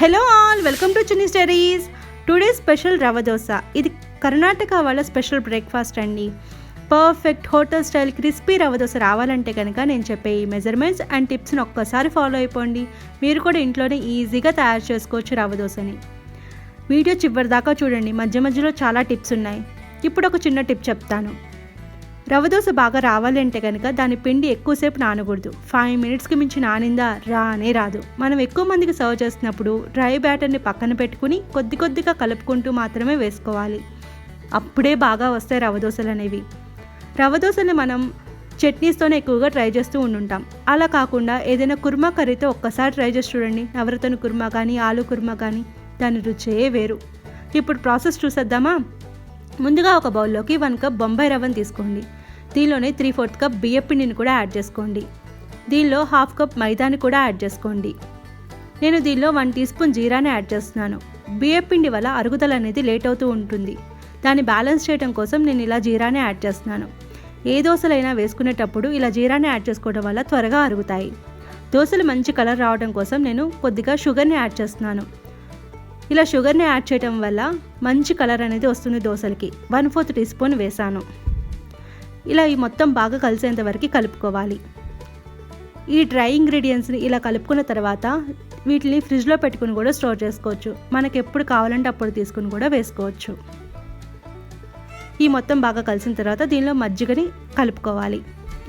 Hello all, welcome to చిన్ని studies. Today special rava dosa. ఇది కర్ణాటక వాళ్ళ స్పెషల్ బ్రేక్ఫాస్ట్ అండి. Perfect hotel style crispy rava dosa రావాలంటే కనుక నేను చెప్పే ఈ మెజర్మెంట్స్ అండ్ టిప్స్ని ఒక్కసారి ఫాలో అయిపోండి. మీరు కూడా ఇంట్లోనే ఈజీగా తయారు చేసుకోవచ్చు రవ్వ దోశని. వీడియో చివరి దాకా చూడండి, మధ్య మధ్యలో చాలా టిప్స్ ఉన్నాయి. ఇప్పుడు ఒక చిన్న టిప్ చెప్తాను. రవ్వ దోశ బాగా రావాలంటే కనుక దాని పిండి ఎక్కువసేపు నానకూడదు. 5 మినిట్స్కి మించి నానిందా రానే రాదు. మనం ఎక్కువ మందికి సర్వ్ చేస్తున్నప్పుడు డ్రై బ్యాటర్ని పక్కన పెట్టుకుని కొద్ది కొద్దిగా కలుపుకుంటూ మాత్రమే వేసుకోవాలి. అప్పుడే బాగా వస్తాయి రవ్వ దోశలు అనేవి. రవ్వ దోశని మనం చట్నీస్తోనే ఎక్కువగా ట్రై చేస్తూ ఉండుంటాం. అలా కాకుండా ఏదైనా కుర్మా కర్రీతో ఒక్కసారి ట్రై చేసి చూడండి. నవరత్న కుర్మా కానీ ఆలు కుర్మా కానీ, దాని రుచే వేరు. ఇప్పుడు ప్రాసెస్ చూసేద్దామా. ముందుగా ఒక బౌల్లోకి 1 కప్ బొంబాయి రవ్వను తీసుకోండి. దీనిలోనే 3/4 కప్ బియ్య పిండిని కూడా యాడ్ చేసుకోండి. దీనిలో 1/2 కప్ మైదాని కూడా యాడ్ చేసుకోండి. నేను దీనిలో 1 టీ స్పూన్ జీరాని యాడ్ చేస్తున్నాను. బియ్య పిండి వల్ల అరుగుదల అనేది లేట్ అవుతూ ఉంటుంది. దాన్ని బ్యాలెన్స్ చేయడం కోసం నేను ఇలా జీరాని యాడ్ చేస్తున్నాను. ఏ దోశలైనా వేసుకునేటప్పుడు ఇలా జీరాని యాడ్ చేసుకోవడం వల్ల త్వరగా అరుగుతాయి. దోశలు మంచి కలర్ రావడం కోసం నేను కొద్దిగా షుగర్ని యాడ్ చేస్తున్నాను. ఇలా షుగర్ని యాడ్ చేయడం వల్ల మంచి కలర్ అనేది వస్తుంది దోశలకి. 1/4 టీ స్పూన్ వేసాను. ఇలా ఈ మొత్తం బాగా కలిసేంత వరకు కలుపుకోవాలి. ఈ డ్రై ఇంగ్రీడియంట్స్ని ఇలా కలుపుకున్న తర్వాత వీటిని ఫ్రిడ్జ్లో పెట్టుకుని కూడా స్టోర్ చేసుకోవచ్చు. మనకు ఎప్పుడు కావాలంటే అప్పుడు తీసుకుని కూడా వేసుకోవచ్చు. ఈ మొత్తం బాగా కలిసిన తర్వాత దీనిలో మజ్జిగని కలుపుకోవాలి.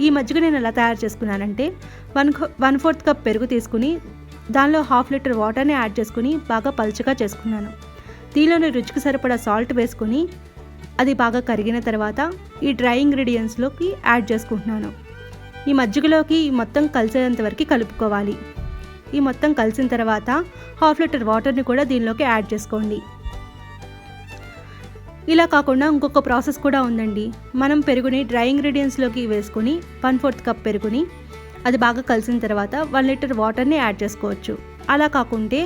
ఈ మజ్జిగ నేను ఎలా తయారు చేసుకున్నానంటే 1/4 కప్ పెరుగు తీసుకుని దానిలో 1/2 లీటర్ వాటర్ని యాడ్ చేసుకుని బాగా పలుచగా చేసుకున్నాను. దీనిలోని రుచికి సరిపడా సాల్ట్ వేసుకుని అది బాగా కరిగిన తర్వాత ఈ డ్రై ఇంగ్రీడియంట్స్లోకి యాడ్ చేసుకుంటున్నాను. ఈ మజ్జిగలోకి ఈ మొత్తం కలిసేంత వరకు కలుపుకోవాలి. ఈ మొత్తం కలిసిన తర్వాత 1/2 లీటర్ వాటర్ని కూడా దీనిలోకి యాడ్ చేసుకోండి. ఇలా కాకుండా ఇంకొక ప్రాసెస్ కూడా ఉందండి. మనం పెరుగుని డ్రై ఇంగ్రీడియంట్స్లోకి వేసుకొని 1/4 కప్ పెరుగుని అది బాగా కలిసిన తర్వాత 1 లీటర్ వాటర్ని యాడ్ చేసుకోవచ్చు. అలా కాకుంటే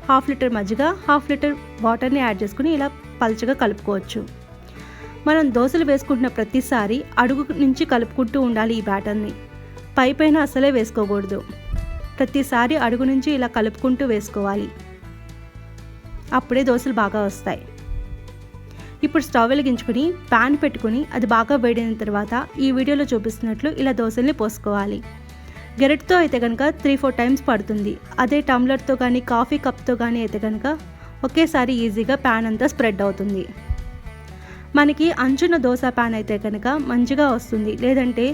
1/2 లీటర్ మజ్జిగ 1/2 లీటర్ వాటర్ని యాడ్ చేసుకుని ఇలా పలుచగా కలుపుకోవచ్చు. మనం దోశలు వేసుకుంటున్న ప్రతిసారి అడుగు నుంచి కలుపుకుంటూ ఉండాలి. ఈ బ్యాటర్ని పైన అసలే వేసుకోకూడదు. ప్రతిసారి అడుగు నుంచి ఇలా కలుపుకుంటూ వేసుకోవాలి. అప్పుడే దోశలు బాగా వస్తాయి. ఇప్పుడు స్టవ్ వెలిగించుకుని ప్యాన్ పెట్టుకుని అది బాగా వేడిన తర్వాత ఈ వీడియోలో చూపిస్తున్నట్లు ఇలా దోశల్ని పోసుకోవాలి. గెరెట్తో అయితే కనుక 3-4 టైమ్స్ పడుతుంది. అదే టమ్లర్తో కానీ కాఫీ కప్తో కానీ అయితే కనుక ఒకేసారి ఈజీగా ప్యాన్ అంతా స్ప్రెడ్ అవుతుంది. మనకి అంచున్న దోశ ప్యాన్ అయితే కనుక మంచిగా వస్తుంది, లేదంటే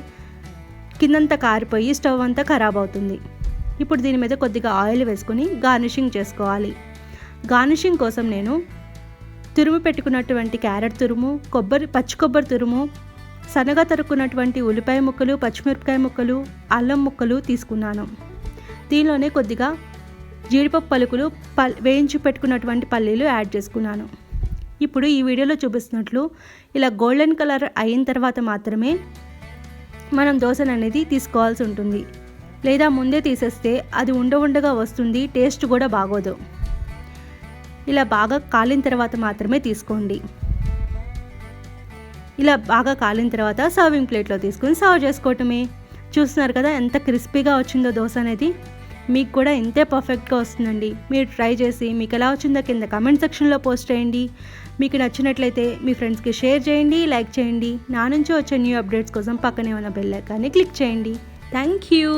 కిందంతా కారిపోయి స్టవ్ అంతా ఖరాబ్ అవుతుంది. ఇప్పుడు దీని మీద కొద్దిగా ఆయిల్ వేసుకొని గార్నిషింగ్ చేసుకోవాలి. గార్నిషింగ్ కోసం నేను తురుము పెట్టుకున్నటువంటి క్యారెట్ తురుము, పచ్చి కొబ్బరి తురుము, సన్నగా తరుక్కున్నటువంటి ఉల్లిపాయ ముక్కలు, పచ్చిమిరపకాయ ముక్కలు, అల్లం ముక్కలు తీసుకున్నాను. దీనిలోనే కొద్దిగా జీడిపప్పు పలుకులు, వేయించి పెట్టుకున్నటువంటి పల్లీలు యాడ్ చేసుకున్నాను. ఇప్పుడు ఈ వీడియోలో చూపిస్తున్నట్లు ఇలా గోల్డెన్ కలర్ అయిన తర్వాత మాత్రమే మనం దోశను అనేది తీసుకోవాల్సి ఉంటుంది. లేదా ముందే తీసేస్తే అది ఉండగా వస్తుంది, టేస్ట్ కూడా బాగోదు. ఇలా బాగా కాలిన తర్వాత మాత్రమే తీసుకోండి. ఇలా బాగా కాలిన తర్వాత సర్వింగ్ ప్లేట్లో తీసుకుని సర్వ్ చేసుకోవటమే. చూస్తున్నారు కదా ఎంత క్రిస్పీగా వచ్చిందో దోశ అనేది. మీకు కూడా ఇంతే పర్ఫెక్ట్గా వస్తుందండి. మీరు ట్రై చేసి మీకు ఎలా వచ్చిందో కింద కామెంట్ సెక్షన్లో పోస్ట్ చేయండి. మీకు నచ్చినట్లయితే మీ ఫ్రెండ్స్కి షేర్ చేయండి, లైక్ చేయండి. నా నుంచి వచ్చే న్యూ అప్డేట్స్ కోసం పక్కనే ఉన్న బెల్ ఐకాన్ని క్లిక్ చేయండి. Thank you.